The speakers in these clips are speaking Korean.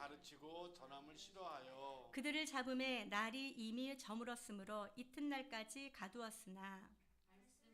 가르치고 전함을 싫어하여 그들을 잡음에 날이 이미 저물었으므로 이튿날까지 가두었으나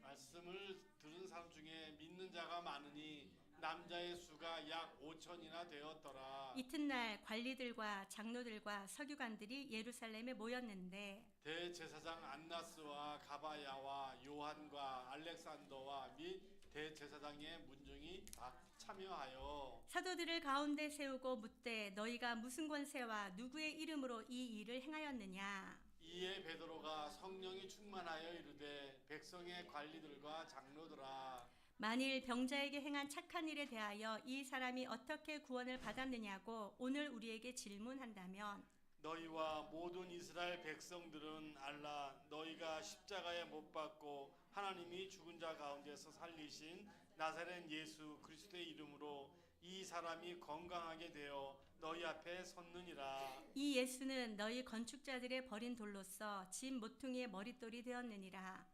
말씀을 들은 사람 중에 믿는 자가 많으니 남자의 수가 약 5천이나 되었더라. 이튿날 관리들과 장로들과 서기관들이 예루살렘에 모였는데 대제사장 안나스와 가바야와 요한과 알렉산더와 및 대제사장의 문중이 다 참여하여 사도들을 가운데 세우고 묻되 너희가 무슨 권세와 누구의 이름으로 이 일을 행하였느냐. 이에 베드로가 성령이 충만하여 이르되 백성의 관리들과 장로들아 만일 병자에게 행한 착한 일에 대하여 이 사람이 어떻게 구원을 받았느냐고 오늘 우리에게 질문한다면 너희와 모든 이스라엘 백성들은 알라 너희가 십자가에 못 박고 하나님이 죽은 자 가운데서 살리신 나사렛 예수 그리스도의 이름으로 이 사람이 건강하게 되어 너희 앞에 섰느니라. 이 예수는 너희 건축자들의 버린 돌로서 집 모퉁이의 머릿돌이 되었느니라.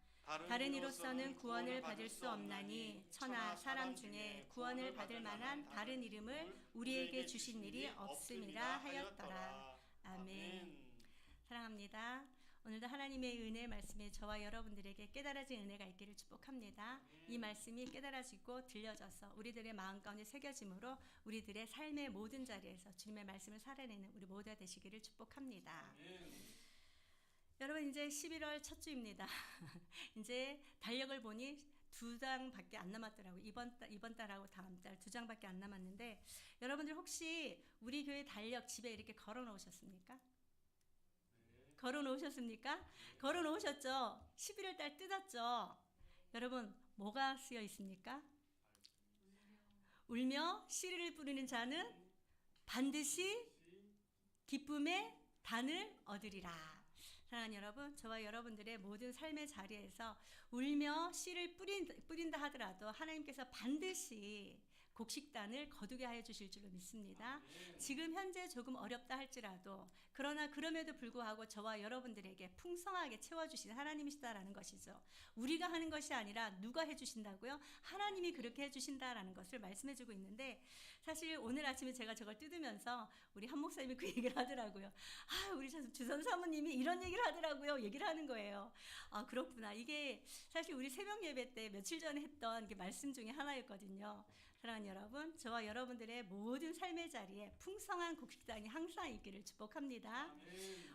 다른 이로서는 구원을 받을 수 없나니 천하 사람 중에 구원을 받을 만한 다른 이름을 우리에게 주신 일이 없음이라 하였더라. 아멘. 사랑합니다. 오늘도 하나님의 은혜의 말씀이 저와 여러분들에게 깨달아진 은혜가 있기를 축복합니다. 이 말씀이 깨달아지고 들려져서 우리들의 마음 가운데 새겨짐으로 우리들의 삶의 모든 자리에서 주님의 말씀을 살아내는 우리 모두가 되시기를 축복합니다. 여러분 이제 11월 첫 주입니다. 이제 달력을 보니 2장밖에 안 남았더라고요. 이번 달하고 다음 달 2장밖에 안 남았는데 여러분들 혹시 우리 교회 달력 집에 이렇게 걸어 놓으셨습니까? 걸어 놓으셨습니까? 걸어 놓으셨죠? 11월 달 뜯었죠? 여러분 뭐가 쓰여 있습니까? 울며 씨를 뿌리는 자는 반드시 기쁨의 단을 얻으리라. 사랑하는 여러분, 저와 여러분들의 모든 삶의 자리에서 울며 씨를 뿌린다 하더라도 하나님께서 반드시 곡식단을 거두게 하여 주실 줄로 믿습니다. 지금 현재 조금 어렵다 할지라도 그러나 그럼에도 불구하고 저와 여러분들에게 풍성하게 채워주신 하나님이시다라는 것이죠. 우리가 하는 것이 아니라 누가 해주신다고요? 하나님이 그렇게 해주신다라는 것을 말씀해주고 있는데 사실 오늘 아침에 제가 저걸 뜯으면서 우리 한 목사님이 그 얘기를 하더라고요. 우리 주선 사모님이 이런 얘기를 하더라고요. 얘기를 하는 거예요. 그렇구나. 이게 사실 우리 새벽 예배 때 며칠 전에 했던 말씀 중에 하나였거든요. 사랑하는 여러분, 저와 여러분들의 모든 삶의 자리에 풍성한 곡식단이 항상 있기를 축복합니다.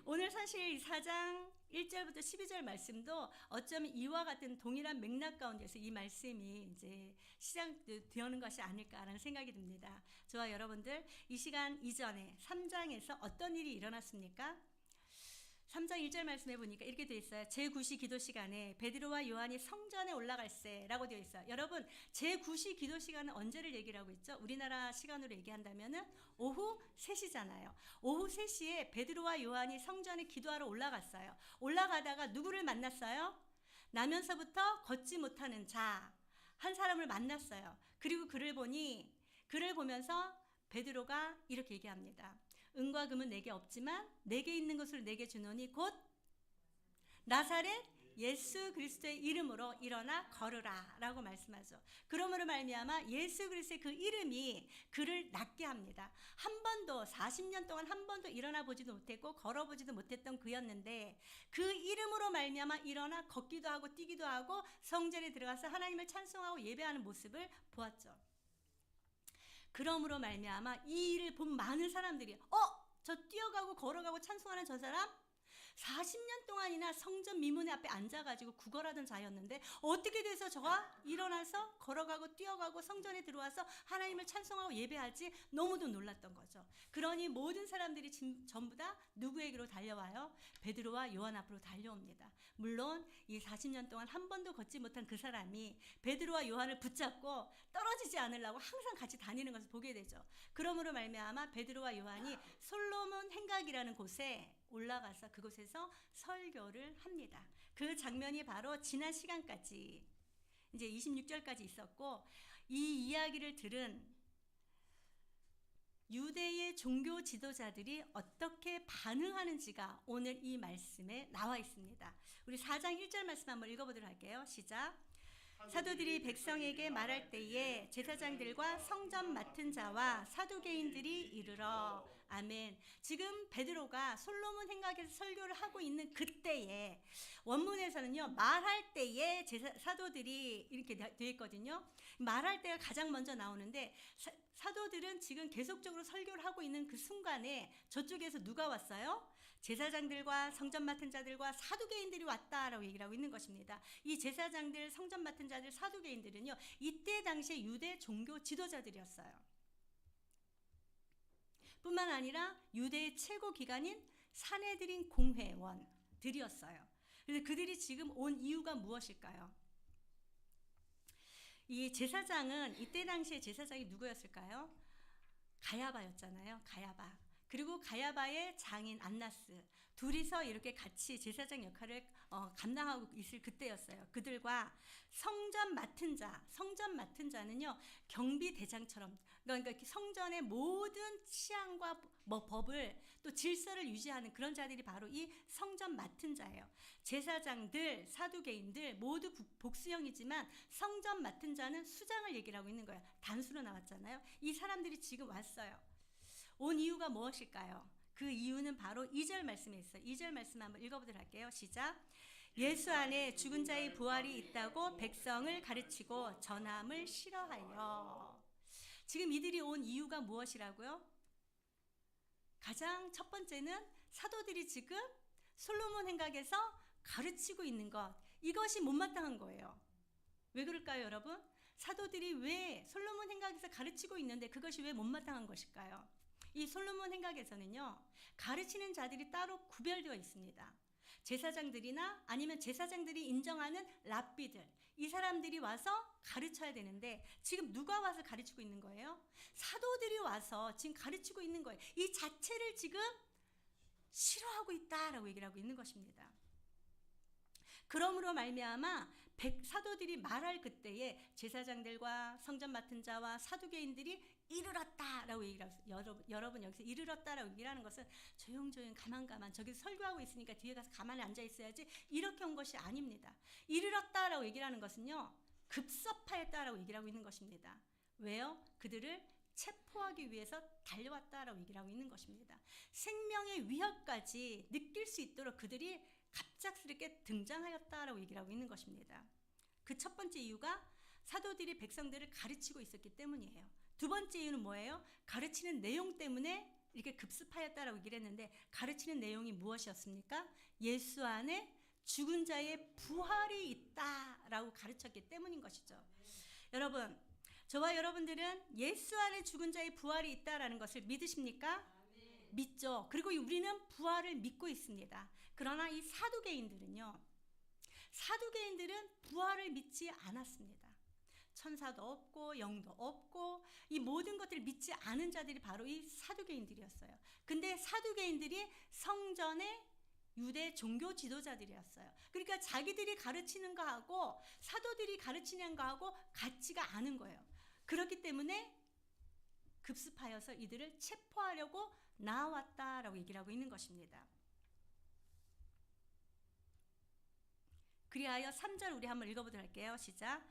오늘 사실 4장 1절부터 12절 말씀도 어쩌면 이와 같은 동일한 맥락 가운데서 이 말씀이 이제 시작되는 것이 아닐까라는 생각이 듭니다. 저와 여러분들 이 시간 이전에 3장에서 어떤 일이 일어났습니까? 3장 1절 말씀해 보니까 이렇게 되어 있어요. 제9시 기도 시간에 베드로와 요한이 성전에 올라갈세 라고 되어 있어요. 여러분 제9시 기도 시간은 언제를 얘기를 하고 있죠? 우리나라 시간으로 얘기한다면 오후 3시잖아요. 오후 3시에 베드로와 요한이 성전에 기도하러 올라갔어요. 올라가다가 누구를 만났어요? 나면서부터 걷지 못하는 자 한 사람을 만났어요. 그리고 그를 보면서 베드로가 이렇게 얘기합니다. 은과 금은 내게 없지만 내게 있는 것을 내게 주노니 곧 나사렛 예수 그리스도의 이름으로 일어나 걸으라 라고 말씀하죠. 그러므로 말미암아 예수 그리스도의 그 이름이 그를 낫게 합니다. 한 번도 40년 동안 한 번도 일어나 보지도 못했고 걸어보지도 못했던 그였는데 그 이름으로 말미암아 일어나 걷기도 하고 뛰기도 하고 성전에 들어가서 하나님을 찬송하고 예배하는 모습을 보았죠. 그러므로 말미암아 이 일을 본 많은 사람들이 저 뛰어가고 걸어가고 찬송하는 저 사람 40년 동안이나 성전 미문 앞에 앉아가지고 구걸하던 자였는데 어떻게 돼서 저가 일어나서 걸어가고 뛰어가고 성전에 들어와서 하나님을 찬송하고 예배하지? 너무도 놀랐던 거죠. 그러니 모든 사람들이 전부 다 누구에게로 달려와요? 베드로와 요한 앞으로 달려옵니다. 물론 이 40년 동안 한 번도 걷지 못한 그 사람이 베드로와 요한을 붙잡고 떨어지지 않으려고 항상 같이 다니는 것을 보게 되죠. 그러므로 말미암아 베드로와 요한이 솔로몬 행각이라는 곳에 올라가서 그곳에서 설교를 합니다. 그 장면이 바로 지난 시간까지 이제 26절까지 있었고 이 이야기를 들은 유대의 종교 지도자들이 어떻게 반응하는지가 오늘 이 말씀에 나와 있습니다. 우리 4장 1절 말씀 한번 읽어보도록 할게요. 시작. 사도들이 백성에게 말할 때에 제사장들과 성전 맡은 자와 사두개인들이 이르러 아멘. 지금 베드로가 솔로몬 행각에서 설교를 하고 있는 그때에 원문에서는요, 말할 때에 사도들이 이렇게 되어 있거든요. 말할 때가 가장 먼저 나오는데 사도들은 지금 계속적으로 설교를 하고 있는 그 순간에 저쪽에서 누가 왔어요? 제사장들과 성전 맡은 자들과 사두개인들이 왔다라고 얘기를 하고 있는 것입니다. 이 제사장들, 성전 맡은 자들, 사두개인들은요, 이때 당시에 유대 종교 지도자들이었어요. 뿐만 아니라 유대의 최고 기관인 산헤드린 공회원들이었어요. 그래서 그들이 지금 온 이유가 무엇일까요? 이 제사장은 이때 당시에 제사장이 누구였을까요? 가야바였잖아요. 가야바. 그리고 가야바의 장인 안나스, 둘이서 이렇게 같이 제사장 역할을 감당하고 있을 그때였어요. 그들과 성전 맡은 자는요, 경비대장처럼, 그러니까 성전의 모든 치안과 법을 또 질서를 유지하는 그런 자들이 바로 이 성전 맡은 자예요. 제사장들, 사두개인들 모두 복수형이지만 성전 맡은 자는 수장을 얘기를 하고 있는 거예요. 단수로 나왔잖아요. 이 사람들이 지금 왔어요. 온 이유가 무엇일까요? 그 이유는 바로 2절 말씀에 있어요. 2절 말씀 한번 읽어보도록 할게요. 시작. 예수 안에 죽은 자의 부활이 있다고 백성을 가르치고 전함을 싫어하여. 지금 이들이 온 이유가 무엇이라고요? 가장 첫 번째는 사도들이 지금 솔로몬 행각에서 가르치고 있는 것, 이것이 못마땅한 거예요. 왜 그럴까요, 여러분? 사도들이 왜 솔로몬 행각에서 가르치고 있는데 그것이 왜 못마땅한 것일까요? 이 솔로몬 행각에서는요, 가르치는 자들이 따로 구별되어 있습니다. 제사장들이나 아니면 제사장들이 인정하는 랍비들, 이 사람들이 와서 가르쳐야 되는데 지금 누가 와서 가르치고 있는 거예요? 사도들이 와서 지금 가르치고 있는 거예요. 이 자체를 지금 싫어하고 있다라고 얘기를 하고 있는 것입니다. 그러므로 말미암아 사도들이 말할 그때에 제사장들과 성전 맡은 자와 사두개인들이 이르렀다라고 얘기를 하고, 여러분 여기서 이르렀다라고 얘기를 하는 것은 조용조용 가만 저기서 설교하고 있으니까 뒤에 가서 가만히 앉아 있어야지 이렇게 온 것이 아닙니다. 이르렀다라고 얘기를 하는 것은요, 급섭하였다라고 얘기를 하고 있는 것입니다. 왜요? 그들을 체포하기 위해서 달려왔다라고 얘기를 하고 있는 것입니다. 생명의 위협까지 느낄 수 있도록 그들이 갑작스럽게 등장하였다라고 얘기를 하고 있는 것입니다. 그 첫 번째 이유가 사도들이 백성들을 가르치고 있었기 때문이에요. 두 번째 이유는 뭐예요? 가르치는 내용 때문에 이렇게 급습하였다라고 얘기를 했는데, 가르치는 내용이 무엇이었습니까? 예수 안에 죽은 자의 부활이 있다라고 가르쳤기 때문인 것이죠. 여러분, 저와 여러분들은 예수 안에 죽은 자의 부활이 있다라는 것을 믿으십니까? 믿죠. 그리고 우리는 부활을 믿고 있습니다. 그러나 이 사두개인들은 부활을 믿지 않았습니다. 천사도 없고 영도 없고 이 모든 것들을 믿지 않은 자들이 바로 이 사두개인들이었어요. 근데 사두개인들이 성전의 유대 종교 지도자들이었어요. 그러니까 자기들이 가르치는 거하고 사도들이 가르치는 거하고 같지가 않은 거예요. 그렇기 때문에 급습하여서 이들을 체포하려고 나왔다라고 얘기를 하고 있는 것입니다. 그리하여 3절 우리 한번 읽어보도록 할게요. 시작.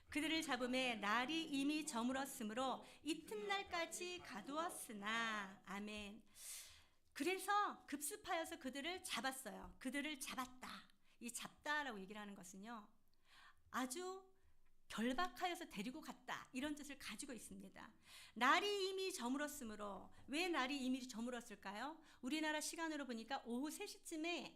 그들을 잡음에 날이 이미 저물었으므로 이튿날까지 가두었으나. 아멘. 그래서 급습하여서 그들을 잡았어요. 그들을 잡았다. 이 잡다라고 얘기를 하는 것은요, 아주 결박하여서 데리고 갔다, 이런 뜻을 가지고 있습니다. 날이 이미 저물었으므로. 왜 날이 이미 저물었을까요? 우리나라 시간으로 보니까 오후 3시쯤에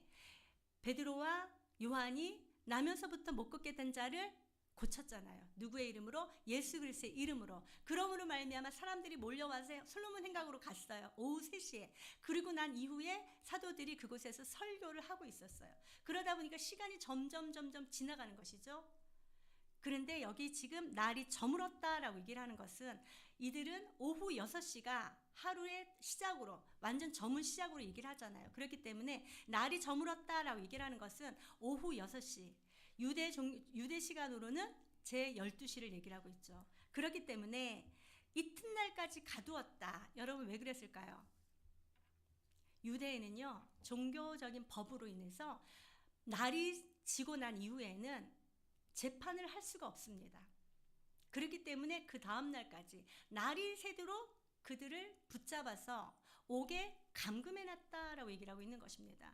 베드로와 요한이 나면서부터 못 걷게 된 자를 고쳤잖아요. 누구의 이름으로? 예수 그리스도의 이름으로. 그러므로 말미암아 사람들이 몰려와서 솔로몬 행각으로 갔어요. 오후 3시에. 그리고 난 이후에 사도들이 그곳에서 설교를 하고 있었어요. 그러다 보니까 시간이 점점 지나가는 것이죠. 그런데 여기 지금 날이 저물었다라고 얘기를 하는 것은 이들은 오후 6시가 하루의 시작으로, 완전 저문 시작으로 얘기를 하잖아요. 그렇기 때문에 날이 저물었다라고 얘기를 하는 것은 오후 6시, 유대 시간으로는 제 12시를 얘기를 하고 있죠. 그렇기 때문에 이튿날까지 가두었다. 여러분 왜 그랬을까요? 유대에는요, 종교적인 법으로 인해서 날이 지고 난 이후에는 재판을 할 수가 없습니다. 그렇기 때문에 그 다음 날까지 날이 새도록 그들을 붙잡아서 옥에 감금해놨다라고 얘기를 하고 있는 것입니다.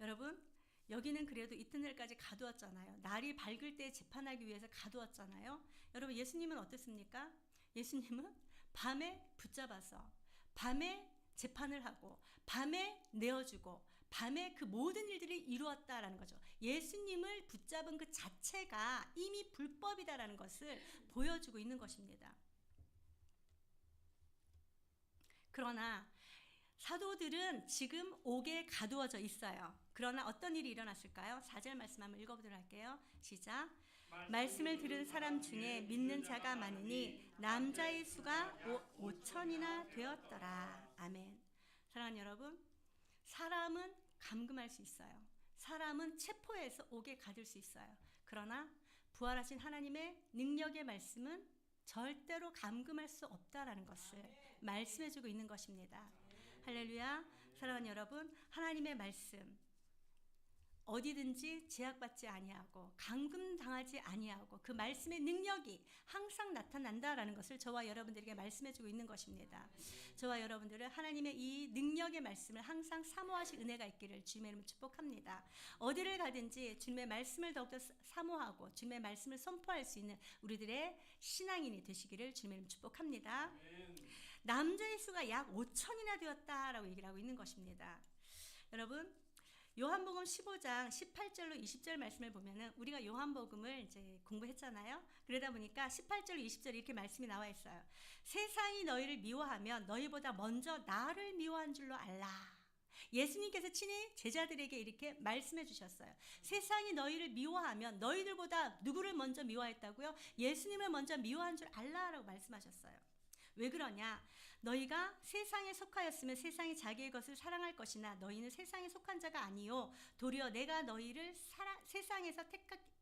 여러분, 여기는 그래도 이튿날까지 가두었잖아요. 날이 밝을 때 재판하기 위해서 가두었잖아요. 여러분, 예수님은 어떻습니까? 예수님은 밤에 붙잡아서 밤에 재판을 하고 밤에 내어주고 밤에 그 모든 일들이 이루었다라는 거죠. 예수님을 붙잡은 그 자체가 이미 불법이다라는 것을 보여주고 있는 것입니다. 그러나 사도들은 지금 옥에 가두어져 있어요. 그러나 어떤 일이 일어났을까요? 4절 말씀 한번 읽어보도록 할게요. 시작. 말씀을 들은 사람 중에 믿는 자가 많으니 남자의 수가 5천이나 되었더라. 아멘. 사랑하는 여러분, 사람은 감금할 수 있어요. 사람은 체포해서 옥에 가둘 수 있어요. 그러나 부활하신 하나님의 능력의 말씀은 절대로 감금할 수 없다라는 것을 말씀해주고 있는 것입니다. 할렐루야. 사랑하는 여러분, 하나님의 말씀 어디든지 제약받지 아니하고 감금당하지 아니하고 그 말씀의 능력이 항상 나타난다라는 것을 저와 여러분들에게 말씀해주고 있는 것입니다. 저와 여러분들은 하나님의 이 능력의 말씀을 항상 사모하실 은혜가 있기를 주님의 이름으로 축복합니다. 어디를 가든지 주님의 말씀을 더욱더 사모하고 주님의 말씀을 선포할 수 있는 우리들의 신앙인이 되시기를 주님의 이름으로 축복합니다. 남자의 수가 약 5천이나 되었다라고 얘기를 하고 있는 것입니다. 여러분, 요한복음 15장 18절로 20절 말씀을 보면은 우리가 요한복음을 이제 공부했잖아요. 그러다 보니까 18절로 20절 이렇게 말씀이 나와 있어요. 세상이 너희를 미워하면 너희보다 먼저 나를 미워한 줄로 알라. 예수님께서 친히 제자들에게 이렇게 말씀해 주셨어요. 세상이 너희를 미워하면 너희들보다 누구를 먼저 미워했다고요? 예수님을 먼저 미워한 줄 알라라고 말씀하셨어요. 왜 그러냐? 너희가 세상에 속하였으면 세상이 자기의 것을 사랑할 것이나 너희는 세상에 속한 자가 아니요 도리어 내가 너희를 세상에서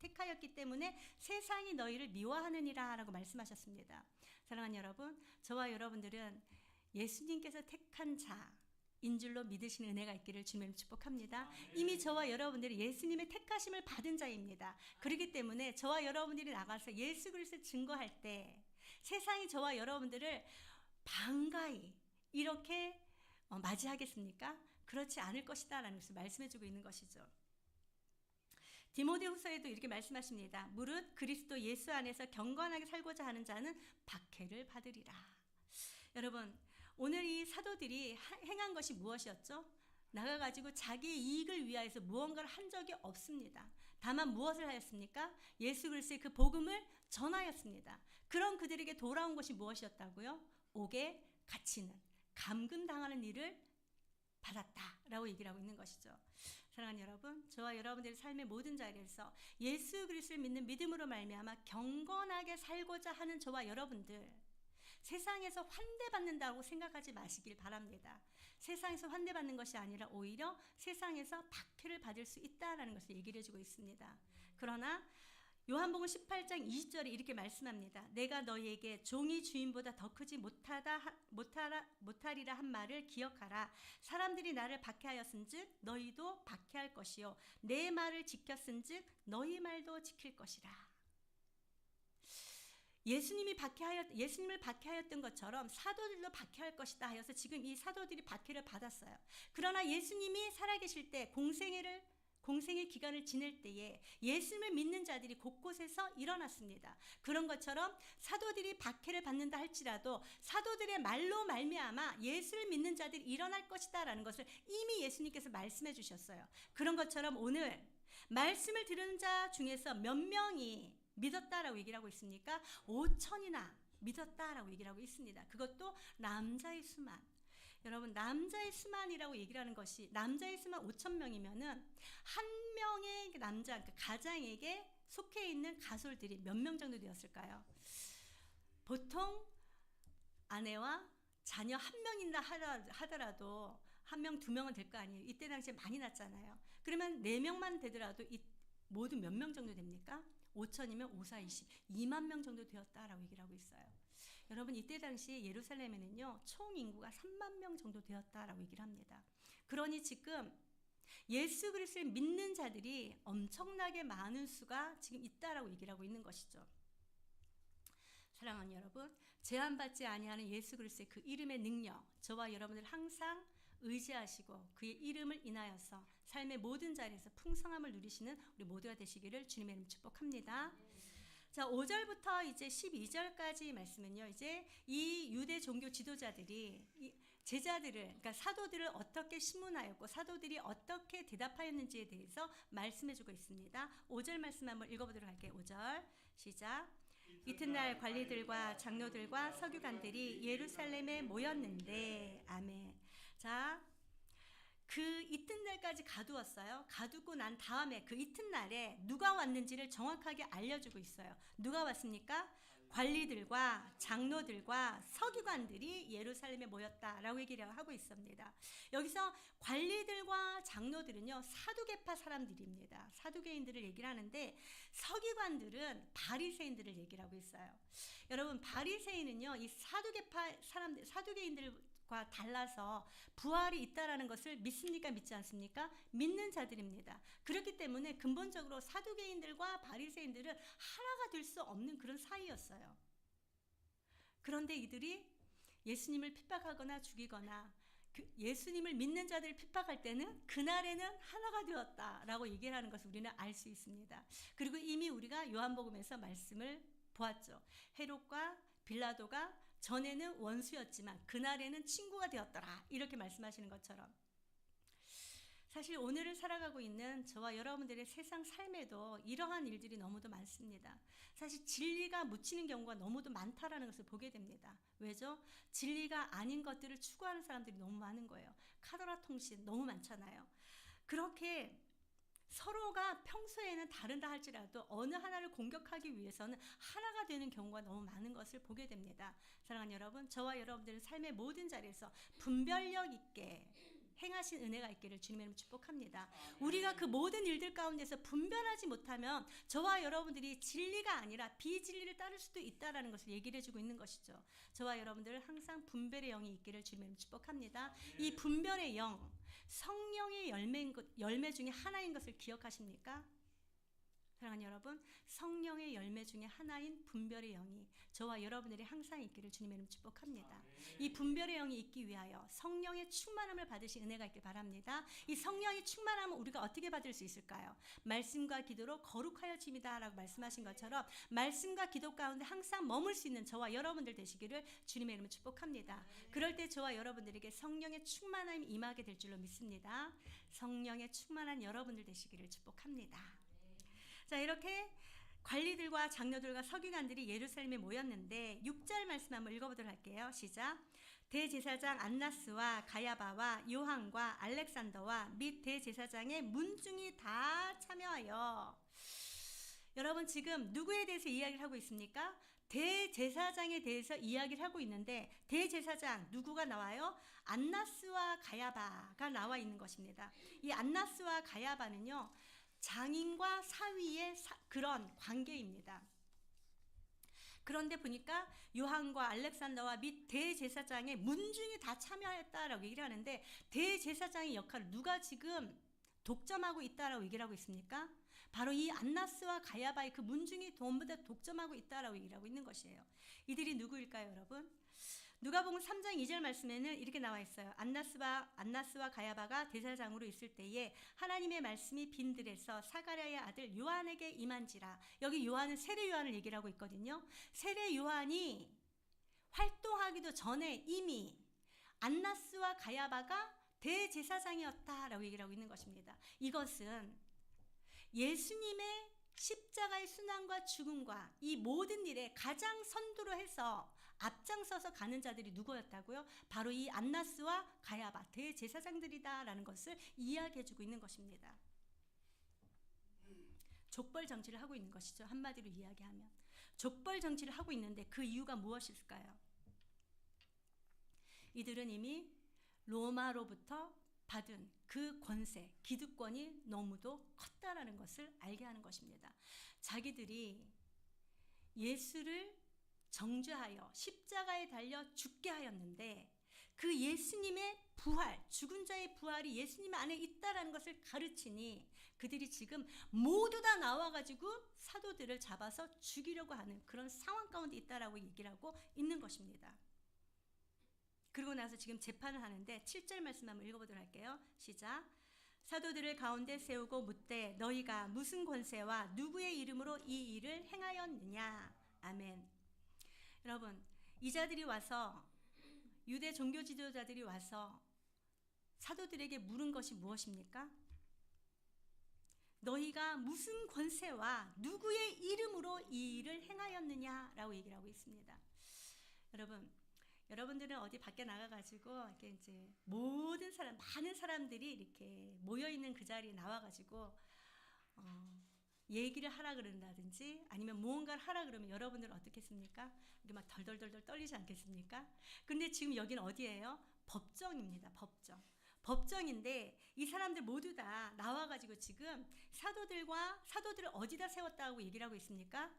택하였기 때문에 세상이 너희를 미워하느니라 라고 말씀하셨습니다. 사랑하는 여러분, 저와 여러분들은 예수님께서 택한 자인 줄로 믿으시는 은혜가 있기를 주님을 축복합니다. 이미 저와 여러분들이 예수님의 택하심을 받은 자입니다. 그렇기 때문에 저와 여러분들이 나가서 예수 그리스도를 증거할 때 세상이 저와 여러분들을 반가이 이렇게 맞이하겠습니까? 그렇지 않을 것이다 라는 것을 말씀해주고 있는 것이죠. 디모데후서에도 이렇게 말씀하십니다. 무릇 그리스도 예수 안에서 경건하게 살고자 하는 자는 박해를 받으리라. 여러분, 오늘 이 사도들이 행한 것이 무엇이었죠? 나가가지고 자기의 이익을 위하여서 무언가를 한 적이 없습니다. 다만 무엇을 하였습니까? 예수 그리스도의 그 복음을 전하였습니다. 그런 그들에게 돌아온 것이 무엇이었다고요? 옥에 갇히는, 감금당하는 일을 받았다라고 얘기를 하고 있는 것이죠. 사랑하는 여러분, 저와 여러분들의 삶의 모든 자리에서 예수 그리스도를 믿는 믿음으로 말미암아 경건하게 살고자 하는 저와 여러분들, 세상에서 환대받는다고 생각하지 마시길 바랍니다. 세상에서 환대받는 것이 아니라 오히려 세상에서 박해를 받을 수 있다라는 것을 얘기를 해주고 있습니다. 그러나 요한복음 18장 20절에 이렇게 말씀합니다. 내가 너희에게 종이 주인보다 더 크지 못하리라 한 말을 기억하라. 사람들이 나를 박해하였은즉 너희도 박해할 것이요 내 말을 지켰은즉 너희 말도 지킬 것이라. 예수님을 박해하였던 것처럼 사도들도 박해할 것이다 하여서 지금 이 사도들이 박해를 받았어요. 그러나 예수님이 살아계실 때 공생의 기간을 지낼 때에 예수님을 믿는 자들이 곳곳에서 일어났습니다. 그런 것처럼 사도들이 박해를 받는다 할지라도 사도들의 말로 말미암아 예수를 믿는 자들이 일어날 것이다 라는 것을 이미 예수님께서 말씀해 주셨어요. 그런 것처럼 오늘 말씀을 들은 자 중에서 몇 명이 믿었다라고 얘기를 하고 있습니까? 5천이나 믿었다라고 얘기를 하고 있습니다. 그것도 남자의 수만. 여러분, 남자의 수만이라고 얘기를 하는 것이 남자의 수만 5천 명이면은 한 명의 남자, 그러니까 가장에게 속해 있는 가솔들이 몇 명 정도 되었을까요? 보통 아내와 자녀 한 명인다 하더라도 한 명, 두 명은 될 거 아니에요. 이때 당시에 많이 났잖아요. 그러면 4명만 되더라도 모두 몇 명 정도 됩니까? 5천이면 5, 4, 20, 2만 명 정도 되었다라고 얘기를 하고 있어요. 여러분, 이때 당시에 예루살렘에는요 총 인구가 3만 명 정도 되었다라고 얘기를 합니다. 그러니 지금 예수 그리스도를 믿는 자들이 엄청나게 많은 수가 지금 있다라고 얘기를 하고 있는 것이죠. 사랑하는 여러분, 제한받지 아니하는 예수 그리스도의 그 이름의 능력, 저와 여러분들 항상 의지하시고 그의 이름을 인하여서 삶의 모든 자리에서 풍성함을 누리시는 우리 모두가 되시기를 주님의 이름 축복합니다. 자, 5절부터 이제 12절까지 말씀은요. 이제 이 유대 종교 지도자들이 제자들을, 그러니까 사도들을 어떻게 신문하였고 사도들이 어떻게 대답하였는지에 대해서 말씀해주고 있습니다. 5절 말씀 한번 읽어보도록 할게요. 5절 시작. 이튿날 관리들과 장로들과 서기관들이 예루살렘에 모였는데, 아멘. 자, 그 이튿날까지 가두었어요. 가두고 난 다음에 그 이튿날에 누가 왔는지를 정확하게 알려주고 있어요. 누가 왔습니까? 관리들과 장로들과 서기관들이 예루살렘에 모였다라고 얘기를 하고 있습니다. 여기서 관리들과 장로들은요, 사두개파 사람들입니다. 사두개인들을 얘기를 하는데, 서기관들은 바리새인들을 얘기를 하고 있어요. 여러분, 바리새인은요, 이 사두개파 사람들, 사두개인들과 달라서 부활이 있다라는 것을 믿습니까? 믿지 않습니까? 믿는 자들입니다. 그렇기 때문에 근본적으로 사두개인들과 바리새인들은 하나가 될 수 없는 그런 사이였어요. 그런데 이들이 예수님을 핍박하거나 죽이거나 예수님을 믿는 자들을 핍박할 때는 그날에는 하나가 되었다라고 얘기를 하는 것을 우리는 알 수 있습니다. 그리고 이미 우리가 요한복음에서 말씀을 보았죠. 헤롯과 빌라도가 전에는 원수였지만 그날에는 친구가 되었더라, 이렇게 말씀하시는 것처럼, 사실 오늘을 살아가고 있는 저와 여러분들의 세상 삶에도 이러한 일들이 너무도 많습니다. 사실 진리가 묻히는 경우가 너무도 많다라는 것을 보게 됩니다. 왜죠? 진리가 아닌 것들을 추구하는 사람들이 너무 많은 거예요. 카더라 통신 너무 많잖아요. 그렇게 서로가 평소에는 다른다 할지라도 어느 하나를 공격하기 위해서는 하나가 되는 경우가 너무 많은 것을 보게 됩니다. 사랑하는 여러분, 저와 여러분들은 삶의 모든 자리에서 분별력 있게 행하신 은혜가 있기를 주님의 이름으로 축복합니다. 우리가 그 모든 일들 가운데서 분별하지 못하면 저와 여러분들이 진리가 아니라 비진리를 따를 수도 있다는 것을 얘기를 해주고 있는 것이죠. 저와 여러분들은 항상 분별의 영이 있기를 주님의 이름으로 축복합니다. 이 분별의 영, 성령의 열매 중에 하나인 것을 기억하십니까? 사랑하는 여러분, 성령의 열매 중에 하나인 분별의 영이 저와 여러분들이 항상 있기를 주님의 이름으로 축복합니다. 이 분별의 영이 있기 위하여 성령의 충만함을 받으신 은혜가 있길 바랍니다. 이 성령의 충만함을 우리가 어떻게 받을 수 있을까요? 말씀과 기도로 거룩하여짐이다 라고 말씀하신 것처럼 말씀과 기도 가운데 항상 머물 수 있는 저와 여러분들 되시기를 주님의 이름으로 축복합니다. 그럴 때 저와 여러분들에게 성령의 충만함이 임하게 될 줄로 믿습니다. 성령의 충만한 여러분들 되시기를 축복합니다. 자, 이렇게 관리들과 장로들과 서기관들이 예루살렘에 모였는데 6절 말씀 한번 읽어보도록 할게요. 시작. 대제사장 안나스와 가야바와 요한과 알렉산더와 및 대제사장의 문중이 다 참여하여, 여러분 지금 누구에 대해서 이야기를 하고 있습니까? 대제사장에 대해서 이야기를 하고 있는데, 대제사장 누구가 나와요? 안나스와 가야바가 나와 있는 것입니다. 이 안나스와 가야바는요, 장인과 사위의 그런 관계입니다. 그런데 보니까 요한과 알렉산더와 및 대제사장의 문중이 다 참여했다라고 얘기를 하는데, 대제사장의 역할을 누가 지금 독점하고 있다라고 얘기를 하고 있습니까? 바로 이 안나스와 가야바의 그 문중이 전부 다 독점하고 있다라고 얘기를 하고 있는 것이에요. 이들이 누구일까요, 여러분? 누가복음 3장 2절 말씀에는 이렇게 나와 있어요. 안나스와 가야바가 대제사장으로 있을 때에 하나님의 말씀이 빈들에서 사가랴의 아들 요한에게 임한지라. 여기 요한은 세례 요한을 얘기를 하고 있거든요. 세례 요한이 활동하기도 전에 이미 안나스와 가야바가 대제사장이었다라고 얘기를 하고 있는 것입니다. 이것은 예수님의 십자가의 순환과 죽음과 이 모든 일에 가장 선두로 해서 앞장서서 가는 자들이 누구였다고요? 바로 이 안나스와 가야바 대제사장들이다라는 것을 이야기해주고 있는 것입니다. 족벌 정치를 하고 있는 것이죠. 한마디로 이야기하면 족벌 정치를 하고 있는데 그 이유가 무엇일까요? 이들은 이미 로마로부터 받은 그 권세, 기득권이 너무도 컸다라는 것을 알게 하는 것입니다. 자기들이 예수를 정죄하여 십자가에 달려 죽게 하였는데 그 예수님의 부활, 죽은 자의 부활이 예수님 안에 있다라는 것을 가르치니 그들이 지금 모두 다 나와가지고 사도들을 잡아서 죽이려고 하는 그런 상황 가운데 있다라고 얘기를 하고 있는 것입니다. 그러고 나서 지금 재판을 하는데 7절 말씀 한번 읽어보도록 할게요. 시작. 사도들을 가운데 세우고 묻되 너희가 무슨 권세와 누구의 이름으로 이 일을 행하였느냐. 아멘. 여러분, 이 자들이 와서 유대 종교 지도자들이 와서 사도들에게 물은 것이 무엇입니까? 너희가 무슨 권세와 누구의 이름으로 이 일을 행하였느냐라고 얘기를 하고 있습니다. 여러분들은 어디 밖에 나가가지고 이렇게 이제 모든 사람, 많은 사람들이 이렇게 모여 있는 그 자리에 나와가지고 얘기를 하라 그런다든지 아니면 무언가를 하라 그러면 여러분들은 어떻겠습니까? 이게 막 덜덜덜덜 떨리지 않겠습니까? 근데 지금 여기는 어디예요? 법정입니다. 법정인데 이 사람들 모두 다 나와가지고 지금 사도들을 어디다 세웠다고 얘기를 하고 있습니까?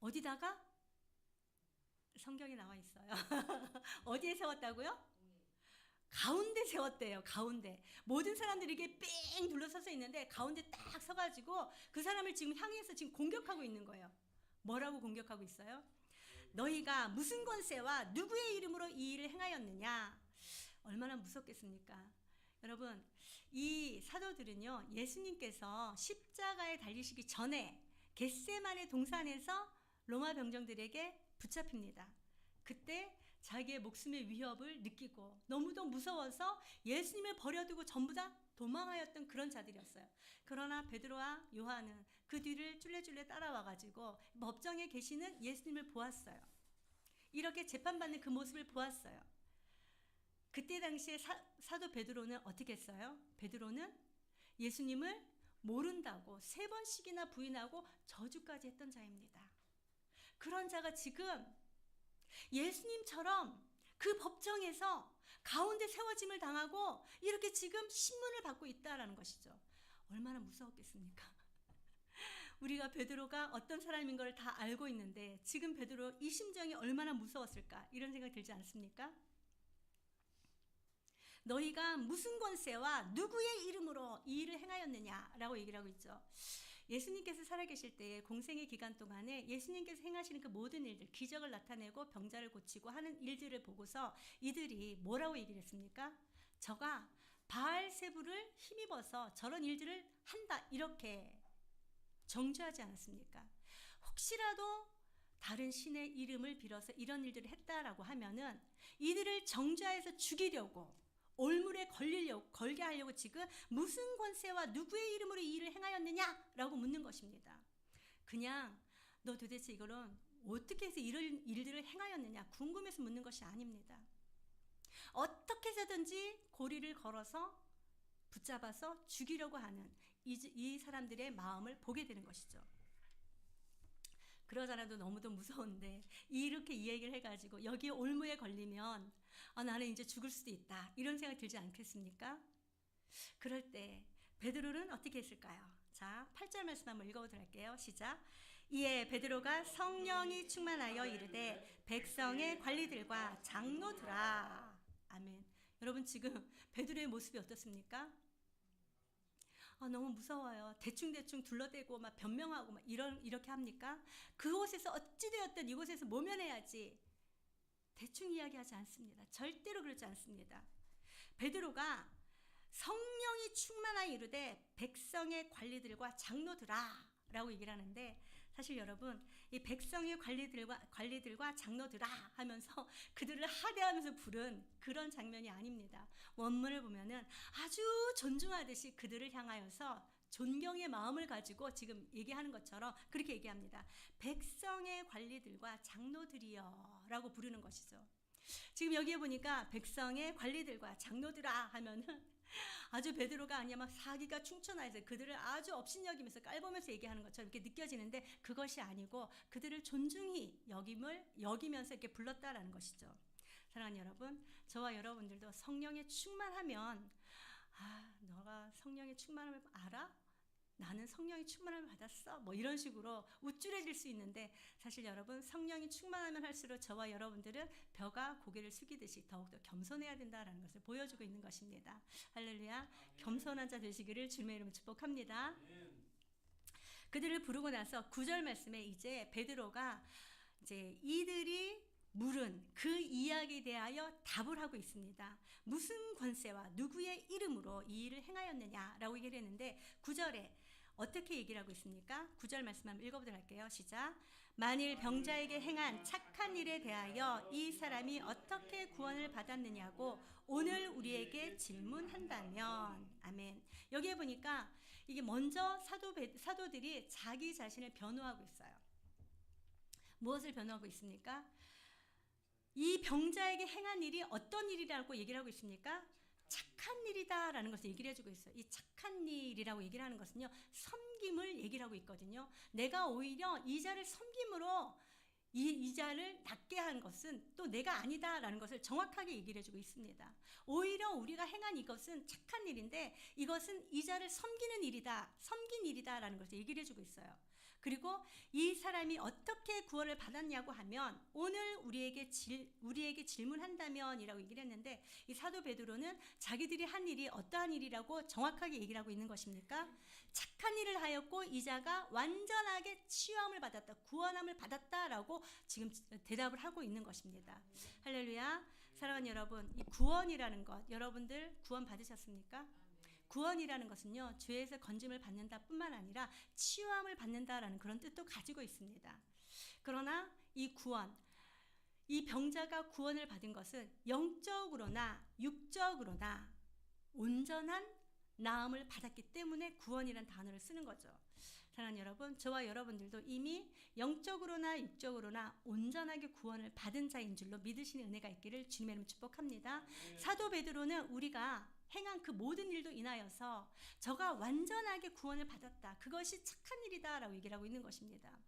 어디다가? 성경에 나와 있어요. 어디에 세웠다고요? 가운데 세웠대요. 가운데. 모든 사람들이 이게 삥 둘러서서 있는데 가운데 딱 서가지고 그 사람을 지금 향해서 지금 공격하고 있는 거예요. 뭐라고 공격하고 있어요? 너희가 무슨 권세와 누구의 이름으로 이 일을 행하였느냐. 얼마나 무섭겠습니까? 여러분, 이 사도들은요, 예수님께서 십자가에 달리시기 전에 겟세마네 동산에서 로마 병정들에게 붙잡힙니다. 그때 자기의 목숨의 위협을 느끼고 너무도 무서워서 예수님을 버려두고 전부 다 도망하였던 그런 자들이었어요. 그러나 베드로와 요한은 그 뒤를 쫄래쫄래 따라와가지고 법정에 계시는 예수님을 보았어요. 이렇게 재판받는 그 모습을 보았어요. 그때 당시에 사도 베드로는 어떻게 했어요? 베드로는 예수님을 모른다고 3번씩이나 부인하고 저주까지 했던 자입니다. 그런 자가 지금 예수님처럼 그 법정에서 가운데 세워짐을 당하고 이렇게 지금 신문을 받고 있다라는 것이죠. 얼마나 무서웠겠습니까? 우리가 베드로가 어떤 사람인 걸 다 알고 있는데 지금 베드로 이 심정이 얼마나 무서웠을까? 이런 생각 들지 않습니까? 너희가 무슨 권세와 누구의 이름으로 이 일을 행하였느냐라고 얘기를 하고 있죠. 예수님께서 살아계실 때 공생의 기간 동안에 예수님께서 행하시는 그 모든 일들, 기적을 나타내고 병자를 고치고 하는 일들을 보고서 이들이 뭐라고 얘기를 했습니까? 저가 바알세부를 힘입어서 저런 일들을 한다, 이렇게 정죄하지 않았습니까? 혹시라도 다른 신의 이름을 빌어서 이런 일들을 했다라고 하면은 이들을 정죄해서 죽이려고, 올물에 걸게 하려고 지금 무슨 권세와 누구의 이름으로 이 일을 행하였느냐라고 묻는 것입니다. 그냥 너 도대체 이거는 어떻게 해서 이런 일들을 행하였느냐 궁금해서 묻는 것이 아닙니다. 어떻게 해서든지 고리를 걸어서 붙잡아서 죽이려고 하는 이 사람들의 마음을 보게 되는 것이죠. 그러잖아도 너무도 무서운데 이렇게 이 얘기를 해가지고 여기에 올무에 걸리면 나는 이제 죽을 수도 있다, 이런 생각 들지 않겠습니까? 그럴 때 베드로는 어떻게 했을까요? 자, 8절 말씀 한번 읽어보도록 할게요. 시작. 이에 베드로가 성령이 충만하여 이르되 백성의 관리들과 장로들아. 아멘. 여러분, 지금 베드로의 모습이 어떻습니까? 너무 무서워요. 대충대충 둘러대고 막 변명하고 막 이렇게 합니까? 그곳에서 어찌되었든 이곳에서 모면해야지. 대충 이야기하지 않습니다. 절대로 그렇지 않습니다. 베드로가 성령이 충만하여 이르되 백성의 관리들과 장로들아 라고 얘기를 하는데, 사실 여러분, 이 백성의 관리들과 장로들아 하면서 그들을 하대하면서 부른 그런 장면이 아닙니다. 원문을 보면은 아주 존중하듯이 그들을 향하여서 존경의 마음을 가지고 지금 얘기하는 것처럼 그렇게 얘기합니다. 백성의 관리들과 장로들이여 라고 부르는 것이죠. 지금 여기에 보니까 백성의 관리들과 장로들아 하면은 아주 베드로가 아니야 막 사기가 충천하여서 그들을 아주 업신여기면서 깔보면서 얘기하는 것처럼 이렇게 느껴지는데, 그것이 아니고 그들을 존중히 여기면서 이렇게 불렀다라는 것이죠. 사랑하는 여러분, 저와 여러분들도 성령에 충만하면, 너가 성령에 충만함을 알아? 나는 성령이 충만함을 받았어. 뭐 이런 식으로 우쭐해질 수 있는데 사실 여러분 성령이 충만하면 할수록 저와 여러분들은 벼가 고개를 숙이듯이 더욱더 겸손해야 된다라는 것을 보여주고 있는 것입니다. 할렐루야. 겸손한 자 되시기를 주님의 이름으로 축복합니다. 그들을 부르고 나서 9절 말씀에 이제 베드로가 이제 이들이 물은 그 이야기에 대하여 답을 하고 있습니다. 무슨 권세와 누구의 이름으로 이 일을 행하였느냐라고 얘기를 했는데 9절에 어떻게 얘기를 하고 있습니까? 9절 말씀 한번 읽어보도록 할게요. 시작. 만일 병자에게 행한 착한 일에 대하여 이 사람이 어떻게 구원을 받았느냐고 오늘 우리에게 질문한다면. 아멘. 여기에 보니까 이게 먼저 사도들이 자기 자신을 변호하고 있어요. 무엇을 변호하고 있습니까? 이 병자에게 행한 일이 어떤 일이라고 얘기를 하고 있습니까? 착한 일이다라는 것을 얘기를 해주고 있어요. 이 착한 일이라고 얘기를 하는 것은요, 섬김을 얘기를 하고 있거든요. 내가 오히려 이 자를 섬김으로 이 자를 낫게 한 것은 또 내가 아니다라는 것을 정확하게 얘기를 해주고 있습니다. 오히려 우리가 행한 이것은 착한 일인데 이것은 이 자를 섬기는 일이다, 섬긴 일이다라는 것을 얘기를 해주고 있어요. 그리고 이 사람이 어떻게 구원을 받았냐고 하면 오늘 우리에게 질문한다면이라고 얘기를 했는데 이 사도 베드로는 자기들이 한 일이 어떠한 일이라고 정확하게 얘기를 하고 있는 것입니까? 착한 일을 하였고 이 자가 완전하게 치유함을 받았다, 구원함을 받았다라고 지금 대답을 하고 있는 것입니다. 할렐루야. 사랑하는 여러분, 이 구원이라는 것, 여러분들 구원 받으셨습니까? 구원이라는 것은요, 죄에서 건짐을 받는다 뿐만 아니라 치유함을 받는다라는 그런 뜻도 가지고 있습니다. 그러나 이 구원, 이 병자가 구원을 받은 것은 영적으로나 육적으로나 온전한 나음을 받았기 때문에 구원이라는 단어를 쓰는 거죠. 사랑하는 여러분, 저와 여러분들도 이미 영적으로나 육적으로나 온전하게 구원을 받은 자인 줄로 믿으시는 은혜가 있기를 주님의 이름으로 축복합니다. 사도 베드로는 우리가 행한 그 모든 일도 인하여서 저가 완전하게 구원을 받았다, 그것이 착한 일이다 라고 얘기를 하고 있는 것입니다.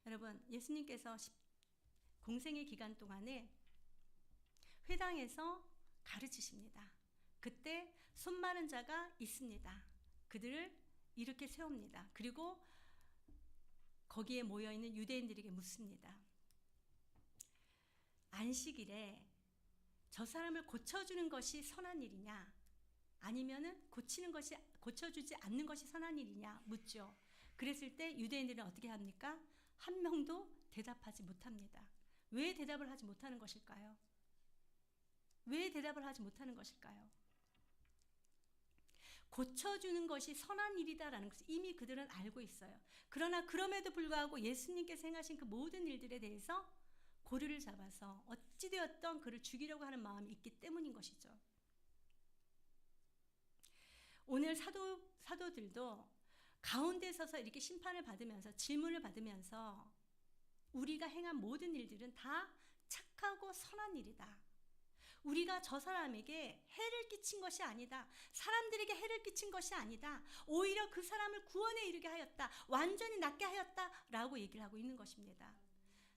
여러분, 예수님께서 공생의 기간 동안에 회당에서 가르치십니다. 그때 손 마른 자가 있습니다. 그들을 이렇게 세웁니다. 그리고 거기에 모여있는 유대인들에게 묻습니다. 안식일에 저 사람을 고쳐주는 것이 선한 일이냐, 아니면은 고쳐주지 않는 것이 선한 일이냐 묻죠. 그랬을 때 유대인들은 어떻게 합니까? 한 명도 대답하지 못합니다. 왜 대답을 하지 못하는 것일까요? 왜 대답을 하지 못하는 것일까요? 고쳐주는 것이 선한 일이다라는 것을 이미 그들은 알고 있어요. 그러나 그럼에도 불구하고 예수님께서 행하신 그 모든 일들에 대해서 고리를 잡아서 어찌되었던 그를 죽이려고 하는 마음이 있기 때문인 것이죠. 오늘 사도들도 가운데 서서 이렇게 심판을 받으면서 질문을 받으면서 우리가 행한 모든 일들은 다 착하고 선한 일이다, 우리가 저 사람에게 해를 끼친 것이 아니다, 사람들에게 해를 끼친 것이 아니다, 오히려 그 사람을 구원에 이르게 하였다, 완전히 낫게 하였다 라고 얘기를 하고 있는 것입니다.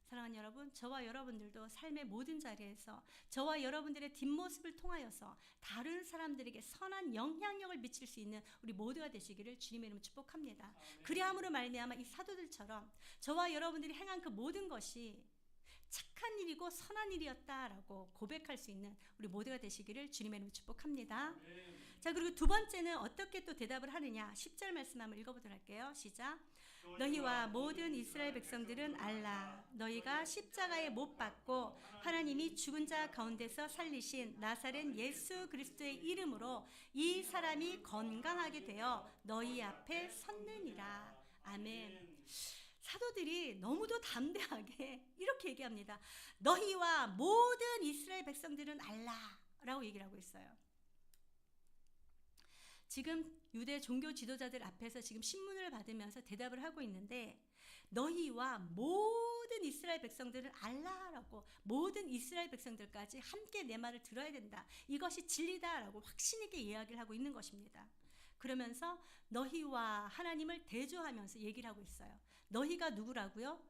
사랑하는 여러분, 저와 여러분들도 삶의 모든 자리에서 저와 여러분들의 뒷모습을 통하여서 다른 사람들에게 선한 영향력을 미칠 수 있는 우리 모두가 되시기를 주님의 이름으로 축복합니다. 그리함으로 말미암아 이 사도들처럼 저와 여러분들이 행한 그 모든 것이 착한 일이고 선한 일이었다라고 고백할 수 있는 우리 모두가 되시기를 주님의 이름으로 축복합니다. 자, 그리고 두 번째는 어떻게 또 대답을 하느냐, 10절 말씀 한번 읽어보도록 할게요. 시작. 너희와 모든 이스라엘 백성들은 알라. 너희가 십자가에 못 박고 하나님이 죽은 자 가운데서 살리신 나사렛 예수 그리스도의 이름으로 이 사람이 건강하게 되어 너희 앞에 섰느니라. 아멘. 사도들이 너무도 담대하게 이렇게 얘기합니다. 너희와 모든 이스라엘 백성들은 알라라고 얘기를 하고 있어요. 지금 유대 종교 지도자들 앞에서 지금 신문을 받으면서 대답을 하고 있는데 너희와 모든 이스라엘 백성들은 알라라고, 모든 이스라엘 백성들까지 함께 내 말을 들어야 된다, 이것이 진리다라고 확신 있게 이야기를 하고 있는 것입니다. 그러면서 너희와 하나님을 대조하면서 얘기를 하고 있어요. 너희가 누구라고요?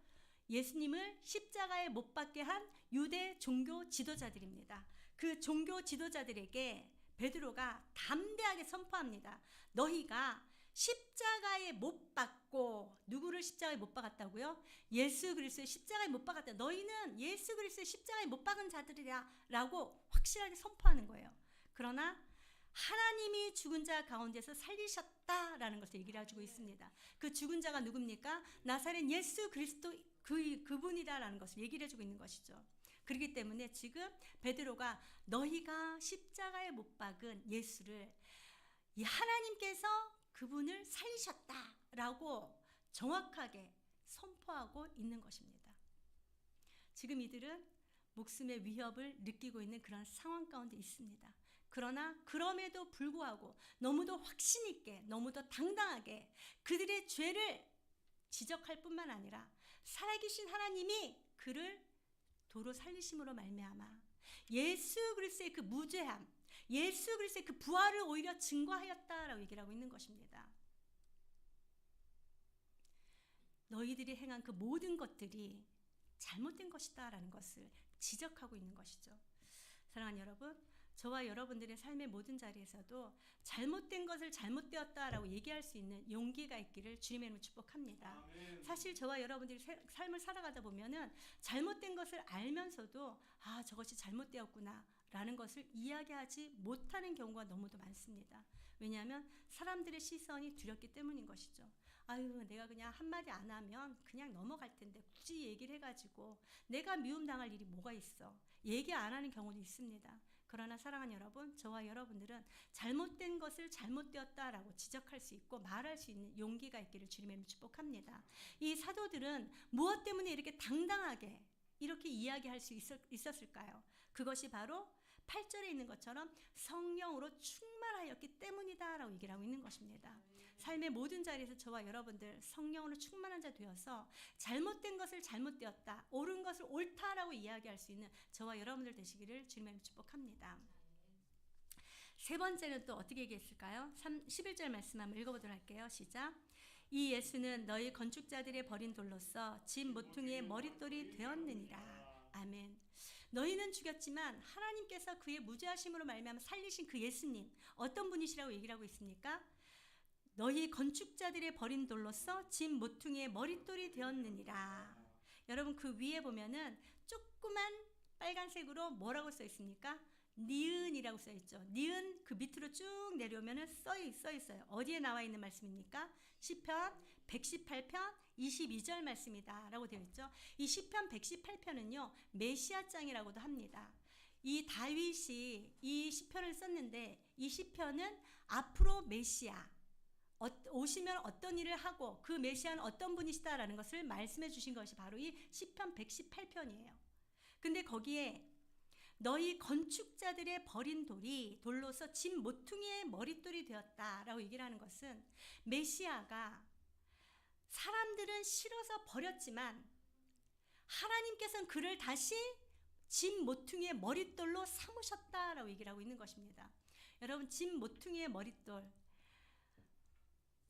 예수님을 십자가에 못 박게 한 유대 종교 지도자들입니다. 그 종교 지도자들에게 베드로가 담대하게 선포합니다. 너희가 십자가에 못 박고, 누구를 십자가에 못 박았다고요? 예수 그리스도의 십자가에 못 박았다. 너희는 예수 그리스도의 십자가에 못 박은 자들이야 라고 확실하게 선포하는 거예요. 그러나 하나님이 죽은 자 가운데서 살리셨다라는 것을 얘기를 해주고 있습니다. 그 죽은 자가 누굽니까? 나사렛 예수 그리스도 그분이다라는 것을 얘기를 해주고 있는 것이죠. 그렇기 때문에 지금 베드로가 너희가 십자가에 못 박은 예수를 이 하나님께서 그분을 살리셨다라고 정확하게 선포하고 있는 것입니다. 지금 이들은 목숨의 위협을 느끼고 있는 그런 상황 가운데 있습니다. 그러나 그럼에도 불구하고 너무도 확신 있게, 너무도 당당하게 그들의 죄를 지적할 뿐만 아니라 살아계신 하나님이 그를 도로 살리심으로 말미암아 예수 그리스도의 그 무죄함, 예수 그리스도의 그 부활을 오히려 증거하였다라고 얘기를 하고 있는 것입니다. 너희들이 행한 그 모든 것들이 잘못된 것이다라는 것을 지적하고 있는 것이죠. 사랑하는 여러분, 저와 여러분들의 삶의 모든 자리에서도 잘못된 것을 잘못되었다라고 얘기할 수 있는 용기가 있기를 주님의 이름으로 축복합니다. 아멘. 사실 저와 여러분들이 삶을 살아가다 보면은 잘못된 것을 알면서도 아, 저것이 잘못되었구나 라는 것을 이야기하지 못하는 경우가 너무도 많습니다. 왜냐하면 사람들의 시선이 두렵기 때문인 것이죠. 아유, 내가 그냥 한마디 안 하면 그냥 넘어갈 텐데 굳이 얘기를 해가지고 내가 미움당할 일이 뭐가 있어. 얘기 안 하는 경우도 있습니다. 그러나 사랑하는 여러분, 저와 여러분들은 잘못된 것을 잘못되었다라고 지적할 수 있고 말할 수 있는 용기가 있기를 주님의 이름으로 축복합니다. 이 사도들은 무엇 때문에 이렇게 당당하게 이렇게 이야기할 수 있었을까요? 그것이 바로 8절에 있는 것처럼 성령으로 충만하였기 때문이다라고 얘기를 하고 있는 것입니다. 삶의 모든 자리에서 저와 여러분들 성령으로 충만한 자 되어서 잘못된 것을 잘못되었다, 옳은 것을 옳다라고 이야기할 수 있는 저와 여러분들 되시기를 주님의 축복합니다. 세 번째는 또 어떻게 얘기했을까요? 11절 말씀 한번 읽어보도록 할게요. 시작. 이 예수는 너희 건축자들의 버린 돌로서 집 모퉁이의 머릿돌이 되었느니라. 아멘. 너희는 죽였지만 하나님께서 그의 무죄하심으로 말미암아 살리신 그 예수님, 어떤 분이시라고 얘기를 하고 있습니까? 너희 건축자들의 버린 돌로서 집 모퉁이의 머릿돌이 되었느니라. 여러분, 그 위에 보면은 조그만 빨간색으로 뭐라고 써 있습니까? 니은이라고 써 있죠. 니은 그 밑으로 쭉 내려오면은 써 있어요. 어디에 나와 있는 말씀입니까? 시편 118편 22절 말씀이다 라고 되어 있죠. 이 시편 118편은요 메시아장이라고도 합니다. 이 다윗이 이 시편을 썼는데 이 시편은 앞으로 메시아 오시면 어떤 일을 하고 그 메시아는 어떤 분이시다라는 것을 말씀해 주신 것이 바로 이 시편 118편이에요. 근데 거기에 너희 건축자들의 버린 돌로서 집 모퉁이의 머릿돌이 되었다라고 얘기를 하는 것은 메시아가 사람들은 싫어서 버렸지만 하나님께서는 그를 다시 집 모퉁이의 머릿돌로 삼으셨다라고 얘기를 하고 있는 것입니다. 여러분, 집 모퉁이의 머릿돌,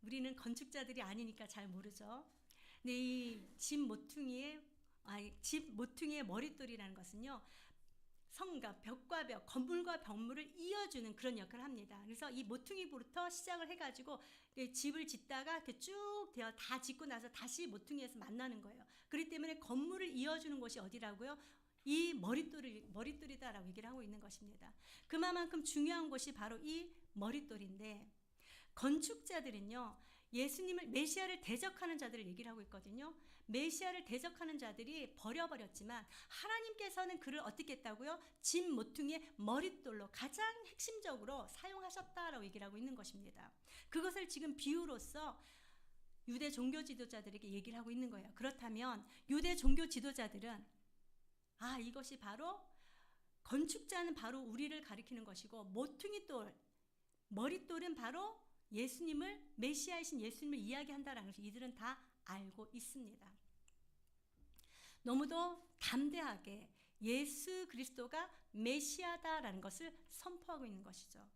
우리는 건축자들이 아니니까 잘 모르죠. 근데 이 집 모퉁이의 머릿돌이라는 것은요, 성과 벽과 벽, 건물과 건물을 이어주는 그런 역할을 합니다. 그래서 이 모퉁이부터 시작을 해가지고 집을 짓다가 이렇게 쭉 되어 다 짓고 나서 다시 모퉁이에서 만나는 거예요. 그렇기 때문에 건물을 이어주는 곳이 어디라고요? 이 머릿돌이다라고 얘기를 하고 있는 것입니다. 그만큼 중요한 곳이 바로 이 머릿돌인데, 건축자들은요 예수님을 메시아를 대적하는 자들을 얘기를 하고 있거든요. 메시아를 대적하는 자들이 버려버렸지만 하나님께서는 그를 어떻게 했다고요? 집 모퉁이의 머릿돌로 가장 핵심적으로 사용하셨다라고 얘기를 하고 있는 것입니다. 그것을 지금 비유로서 유대 종교 지도자들에게 얘기를 하고 있는 거예요. 그렇다면 유대 종교 지도자들은 이것이 바로 건축자는 바로 우리를 가리키는 것이고 모퉁이돌, 머릿돌은 바로 예수님을, 메시아이신 예수님을 이야기한다라는 것을 이들은 다 알고 있습니다. 너무도 담대하게 예수 그리스도가 메시아다라는 것을 선포하고 있는 것이죠.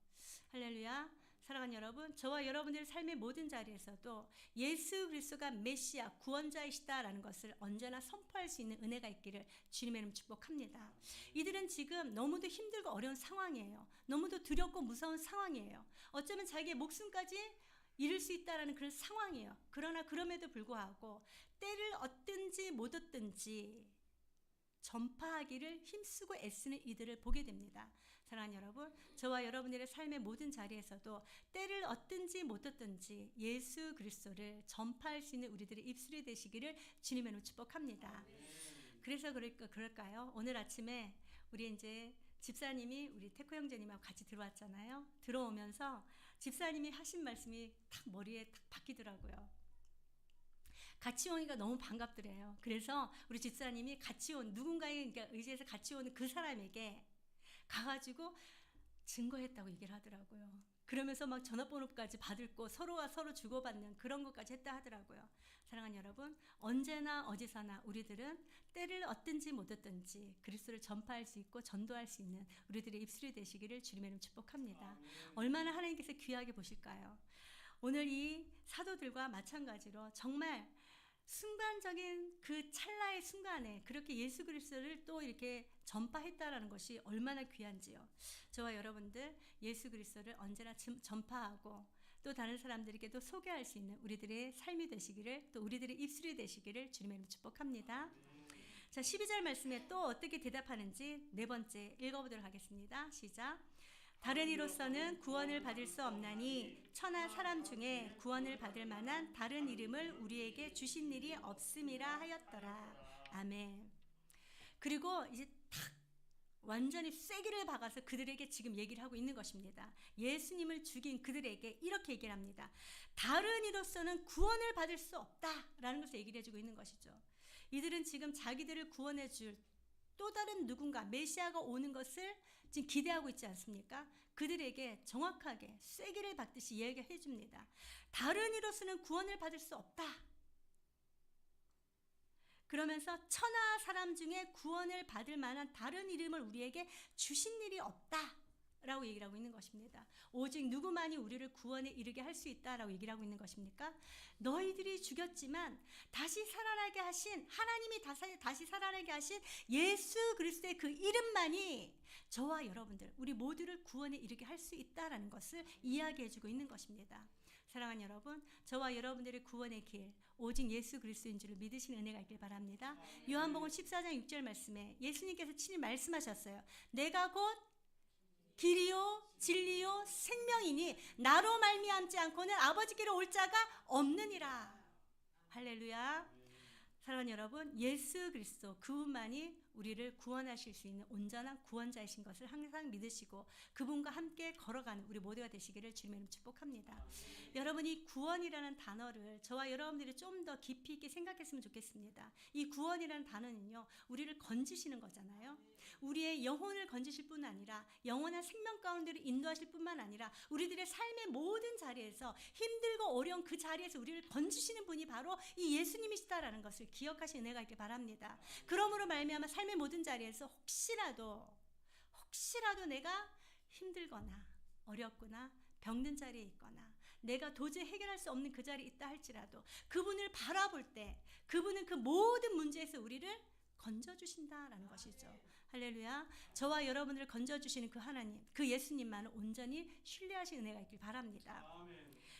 할렐루야. 사랑하는 여러분, 저와 여러분들의 삶의 모든 자리에서도 예수 그리스도가 메시아, 구원자이시다라는 것을 언제나 선포할 수 있는 은혜가 있기를 주님의 이름 축복합니다. 이들은 지금 너무도 힘들고 어려운 상황이에요. 너무도 두렵고 무서운 상황이에요. 어쩌면 자기의 목숨까지 이룰 수 있다라는 그런 상황이에요. 그러나 그럼에도 불구하고 때를 얻든지 못 얻든지 전파하기를 힘쓰고 애쓰는 이들을 보게 됩니다. 사랑하는 여러분, 저와 여러분들의 삶의 모든 자리에서도 때를 얻든지 못 얻든지 예수 그리스도를 전파할 수 있는 우리들의 입술이 되시기를 주님의 이름으로 축복합니다. 그래서 그럴까요? 오늘 아침에 우리 이제 집사님이 우리 태코 형제님하고 같이 들어왔잖아요. 들어오면서 집사님이 하신 말씀이 딱 머리에 딱 박히더라고요. 같이 오니까 너무 반갑더래요. 그래서 우리 집사님이 같이 온 누군가에 의지해서 같이 오는 그 사람에게 가가지고 증거했다고 얘기를 하더라고요. 그러면서 막 전화번호까지 받을 거 서로가 서로 주고받는 그런 것까지 했다 하더라고요. 사랑하는 여러분, 언제나 어디서나 우리들은 때를 얻든지 못 얻든지 그리스도를 전파할 수 있고 전도할 수 있는 우리들의 입술이 되시기를 주님의 이름 축복합니다. 얼마나 하나님께서 귀하게 보실까요? 오늘 이 사도들과 마찬가지로 정말 순간적인 그 찰나의 순간에 그렇게 예수 그리스도를 또 이렇게 전파했다라는 것이 얼마나 귀한지요. 저와 여러분들 예수 그리스도를 언제나 전파하고 또 다른 사람들에게도 소개할 수 있는 우리들의 삶이 되시기를, 또 우리들의 입술이 되시기를 주님의 이름으로 축복합니다. 자, 12절 말씀에 또 어떻게 대답하는지 네 번째 읽어보도록 하겠습니다. 시작. 다른 이로서는 구원을 받을 수 없나니 천하 사람 중에 구원을 받을 만한 다른 이름을 우리에게 주신 일이 없음이라 하였더라. 아멘. 그리고 이제 탁 완전히 쐐기를 박아서 그들에게 지금 얘기를 하고 있는 것입니다. 예수님을 죽인 그들에게 이렇게 얘기를 합니다. 다른 이로서는 구원을 받을 수 없다라는 것을 얘기를 해주고 있는 것이죠. 이들은 지금 자기들을 구원해 줄 또 다른 누군가 메시아가 오는 것을 지금 기대하고 있지 않습니까? 그들에게 정확하게 쐐기를 박듯이 얘기해 줍니다. 다른 이로서는 구원을 받을 수 없다. 그러면서 천하 사람 중에 구원을 받을 만한 다른 이름을 우리에게 주신 일이 없다 라고 얘기를 하고 있는 것입니다. 오직 누구만이 우리를 구원에 이르게 할 수 있다라고 얘기를 하고 있는 것입니까? 너희들이 죽였지만 다시 살아나게 하신, 하나님이 다시 살아나게 하신 예수 그리스도의 그 이름만이 저와 여러분들, 우리 모두를 구원에 이르게 할 수 있다라는 것을 이야기해주고 있는 것입니다. 사랑하는 여러분, 저와 여러분들의 구원의 길 오직 예수 그리스도인 줄을 믿으시는 은혜가 있길 바랍니다. 요한복음 14장 6절 말씀에 예수님께서 친히 말씀하셨어요. 내가 곧 길이요 진리요 생명이니 나로 말미암지 않고는 아버지께로 올 자가 없느니라. 할렐루야. 사랑하는 여러분, 예수 그리스도 그분만이 우리를 구원하실 수 있는 온전한 구원자이신 것을 항상 믿으시고 그분과 함께 걸어가는 우리 모두가 되시기를 주님의 이름으로 축복합니다. 여러분이 구원이라는 단어를 저와 여러분들이 좀 더 깊이 있게 생각했으면 좋겠습니다. 이 구원이라는 단어는요, 우리를 건지시는 거잖아요. 우리의 영혼을 건지실 뿐 아니라 영원한 생명 가운데로 인도하실 뿐만 아니라 우리들의 삶의 모든 자리에서 힘들고 어려운 그 자리에서 우리를 건지시는 분이 바로 이 예수님이시다라는 것을 기억하시는 은혜가 있길 바랍니다. 그러므로 말미암아 삶의 모든 자리에서 혹시라도 내가 힘들거나 어렵거나 병든 자리에 있거나 내가 도저히 해결할 수 없는 그 자리에 있다 할지라도 그분을 바라볼 때 그분은 그 모든 문제에서 우리를 건져주신다라는 것이죠. 할렐루야. 저와 여러분을 건져주시는 그 하나님, 그 예수님만을 온전히 신뢰하시는 은혜가 있길 바랍니다.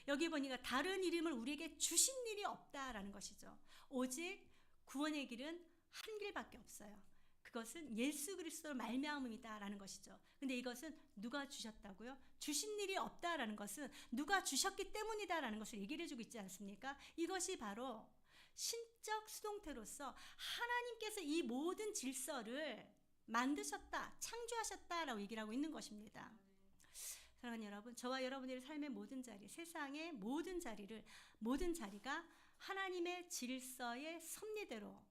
여기 보니까 다른 이름을 우리에게 주신 일이 없다라는 것이죠. 오직 구원의 길은 한 길밖에 없어요. 그것은 예수 그리스도로 말미암음이다라는 것이죠. 근데 이것은 누가 주셨다고요? 주신 일이 없다라는 것은 누가 주셨기 때문이다라는 것을 얘기를 해주고 있지 않습니까? 이것이 바로 신적 수동태로서 하나님께서 이 모든 질서를 만드셨다, 창조하셨다라고 얘기를 하고 있는 것입니다. 사랑하는 여러분, 저와 여러분들의 삶의 모든 자리, 세상의 모든 자리가 하나님의 질서의 섭리대로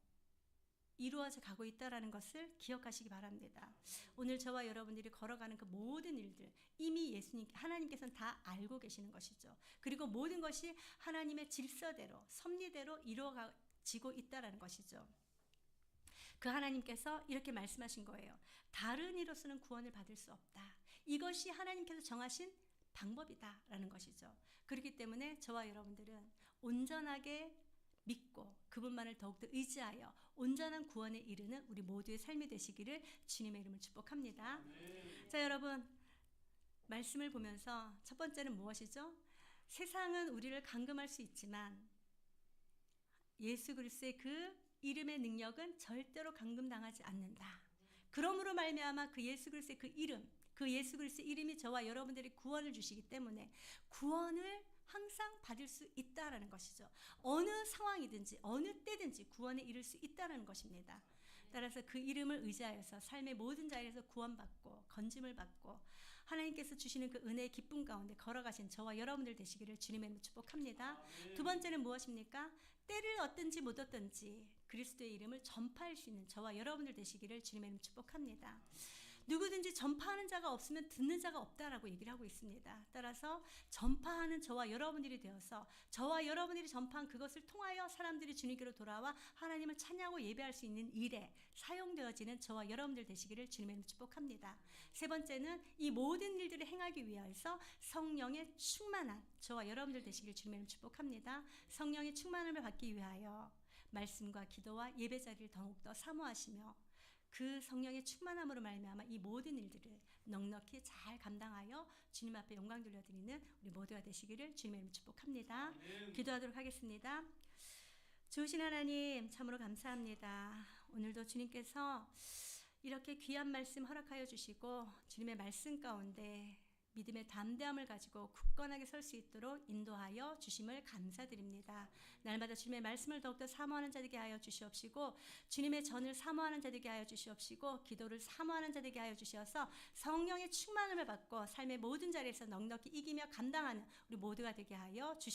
이루어져 가고 있다는 것을 기억하시기 바랍니다. 오늘 저와 여러분들이 걸어가는 그 모든 일들 이미 하나님께서는 다 알고 계시는 것이죠. 그리고 모든 것이 하나님의 질서대로 섭리대로 이루어지고 있다는 것이죠. 그 하나님께서 이렇게 말씀하신 거예요. 다른 이로서는 구원을 받을 수 없다. 이것이 하나님께서 정하신 방법이다라는 것이죠. 그렇기 때문에 저와 여러분들은 온전하게 믿고 그분만을 더욱더 의지하여 온전한 구원에 이르는 우리 모두의 삶이 되시기를 주님의 이름을 축복합니다. 자, 여러분, 말씀을 보면서 첫 번째는 무엇이죠? 세상은 우리를 감금할 수 있지만 예수 그리스도의 그 이름의 능력은 절대로 감금당하지 않는다. 그러므로 말미암아 그 예수 그리스도의 그 이름, 그 예수 그리스도의 이름이 저와 여러분들이 구원을 주시기 때문에 구원을 항상 받을 수 있다라는 것이죠. 어느 상황이든지 어느 때든지 구원에 이를 수 있다라는 것입니다. 따라서 그 이름을 의지하여서 삶의 모든 자리에서 구원받고 건짐을 받고 하나님께서 주시는 그 은혜의 기쁨 가운데 걸어가신 저와 여러분들 되시기를 주님의 이름으로 축복합니다. 두 번째는 무엇입니까? 때를 얻든지 못 얻든지 그리스도의 이름을 전파할 수 있는 저와 여러분들 되시기를 주님의 이름으로 축복합니다. 누구든지 전파하는 자가 없으면 듣는 자가 없다라고 얘기를 하고 있습니다. 따라서 전파하는 저와 여러분들이 되어서 저와 여러분들이 전파한 그것을 통하여 사람들이 주님께로 돌아와 하나님을 찬양하고 예배할 수 있는 일에 사용되어지는 저와 여러분들 되시기를 주님의 이름으로 축복합니다. 세 번째는 이 모든 일들을 행하기 위하여서 성령의 충만한 저와 여러분들 되시기를 주님의 이름으로 축복합니다. 성령의 충만함을 받기 위하여 말씀과 기도와 예배 자리를 더욱더 사모하시며 그 성령의 충만함으로 말미암아 이 모든 일들을 넉넉히 잘 감당하여 주님 앞에 영광 돌려드리는 우리 모두가 되시기를 주님의 이름으로 축복합니다. 기도하도록 하겠습니다. 좋으신 하나님 참으로 감사합니다. 오늘도 주님께서 이렇게 귀한 말씀 허락하여 주시고 주님의 말씀 가운데 믿음의 담대함을 가지고 굳건하게 설 수 있도록 인도하여 주심을 감사드립니다. 날마다 주님의 말씀을 더욱더 사모하는 자 되게 하여 주시옵시고 주님의 전을 사모하는 자 되게 하여 주시옵시고 기도를 사모하는 자 되게 하여 주셔서 성령의 충만함을 받고 삶의 모든 자리에서 넉넉히 이기며 감당하는 우리 모두가 되게 하여 주시옵소서.